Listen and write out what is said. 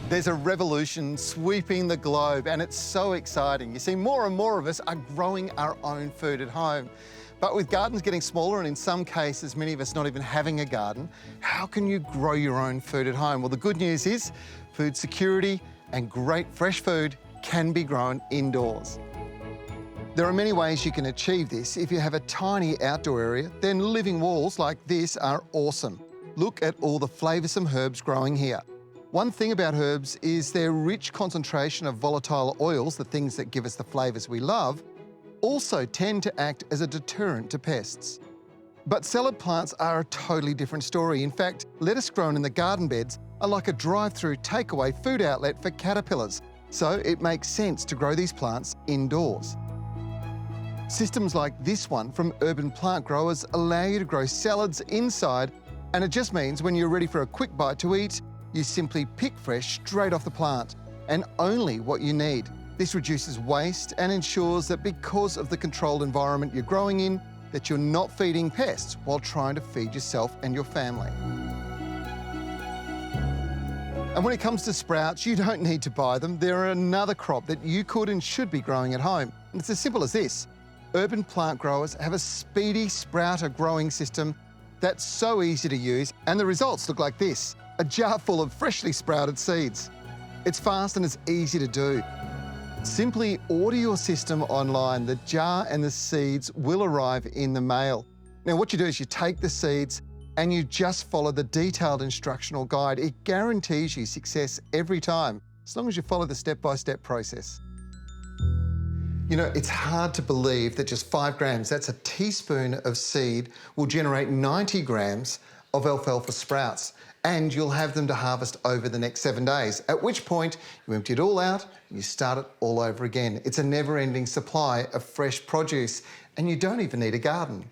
There's a revolution sweeping the globe, and it's so exciting. You see, more and more of us are growing our own food at home. But with gardens getting smaller, and in some cases, many of us not even having a garden, how can you grow your own food at home? Well, the good news is food security and great fresh food can be grown indoors. There are many ways you can achieve this. If you have a tiny outdoor area, then living walls like this are awesome. Look at all the flavoursome herbs growing here. One thing about herbs is their rich concentration of volatile oils, the things that give us the flavours we love, also tend to act as a deterrent to pests. But salad plants are a totally different story. In fact, lettuce grown in the garden beds are like a drive-through takeaway food outlet for caterpillars, so it makes sense to grow these plants indoors. Systems like this one from urban plant growers allow you to grow salads inside, and it just means when you're ready for a quick bite to eat, you simply pick fresh straight off the plant, and only what you need. This reduces waste and ensures that because of the controlled environment you're growing in, that you're not feeding pests while trying to feed yourself and your family. And when it comes to sprouts, you don't need to buy them. They're another crop that you could and should be growing at home. And it's as simple as this. Urban plant growers have a Speedy Sprouter growing system that's so easy to use, and the results look like this. A jar full of freshly sprouted seeds. It's fast and it's easy to do. Simply order your system online. The jar and the seeds will arrive in the mail. Now, what you do is you take the seeds and you just follow the detailed instructional guide. It guarantees you success every time, as long as you follow the step-by-step process. You know, it's hard to believe that just 5 grams, that's a teaspoon of seed, will generate 90 grams of alfalfa sprouts, and you'll have them to harvest over the next 7 days, at which point you empty it all out and you start it all over again. It's a never-ending supply of fresh produce, and you don't even need a garden.